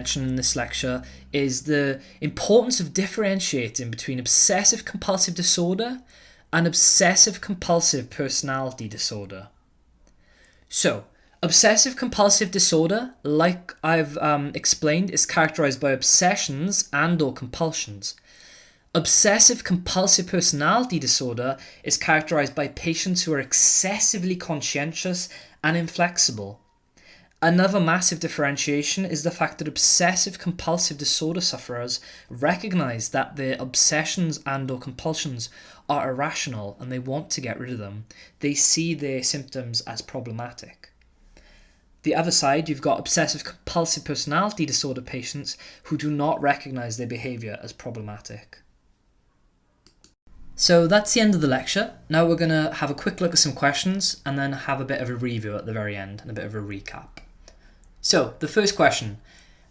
mention in this lecture is the importance of differentiating between obsessive-compulsive disorder and obsessive-compulsive personality disorder. So, obsessive-compulsive disorder, like I've explained, is characterized by obsessions and/or compulsions. Obsessive-compulsive personality disorder is characterized by patients who are excessively conscientious and inflexible. Another massive differentiation is the fact that obsessive-compulsive disorder sufferers recognize that their obsessions and/or compulsions are irrational and they want to get rid of them. They see their symptoms as problematic. The other side, you've got obsessive-compulsive personality disorder patients who do not recognize their behavior as problematic. So that's the end of the lecture. Now we're going to have a quick look at some questions and then have a bit of a review at the very end and a bit of a recap. So the first question.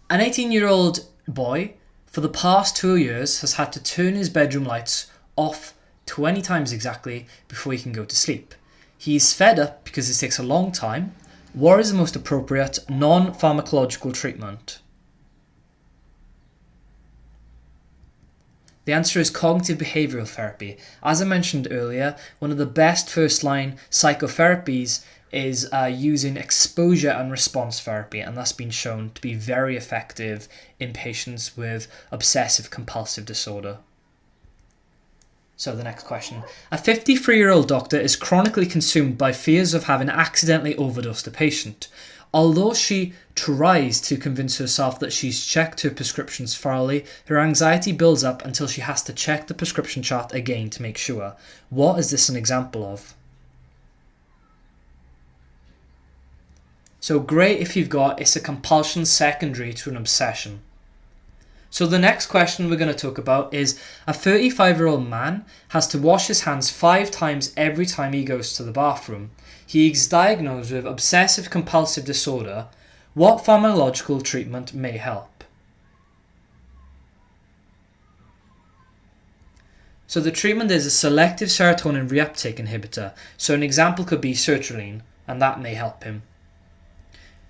An 18-year-old boy for the past 2 years has had to turn his bedroom lights off 20 times exactly before he can go to sleep. He's fed up because it takes a long time. What is the most appropriate non-pharmacological treatment? The answer is cognitive behavioral therapy. As I mentioned earlier, one of the best first-line psychotherapies is using exposure and response therapy, and that's been shown to be very effective in patients with obsessive-compulsive disorder. So the next question. A 53-year-old doctor is chronically consumed by fears of having accidentally overdosed a patient. Although she tries to convince herself that she's checked her prescriptions thoroughly, her anxiety builds up until she has to check the prescription chart again to make sure. What is this an example of? So great if you've got it's a compulsion secondary to an obsession. So the next question we're going to talk about is a 35-year-old man has to wash his hands 5 times every time he goes to the bathroom. He is diagnosed with obsessive-compulsive disorder. What pharmacological treatment may help? So the treatment is a selective serotonin reuptake inhibitor. So an example could be sertraline, and that may help him.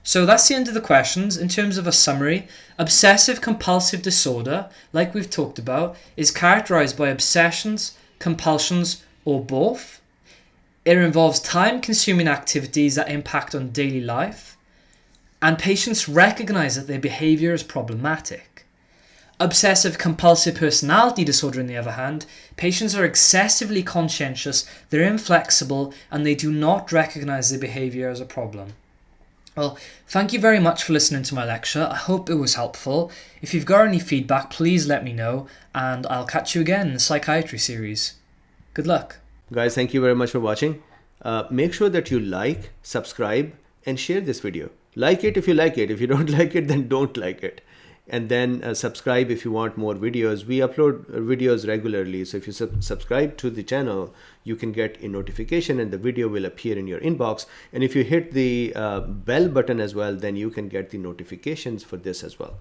So that's the end of the questions. In terms of a summary, obsessive-compulsive disorder, like we've talked about, is characterized by obsessions, compulsions, or both. It involves time-consuming activities that impact on daily life, and patients recognize that their behavior is problematic. Obsessive-compulsive personality disorder, on the other hand, patients are excessively conscientious, they're inflexible, and they do not recognize their behavior as a problem. Well, thank you very much for listening to my lecture. I hope it was helpful. If you've got any feedback, please let me know, and I'll catch you again in the psychiatry series. Good luck. Guys, thank you very much for watching. Make sure that you like, subscribe, and share this video. Like it if you like it. If you don't like it, then don't like it. And then subscribe if you want more videos. We upload videos regularly. So if you subscribe to the channel, you can get a notification and the video will appear in your inbox. And if you hit the bell button as well, then you can get the notifications for this as well.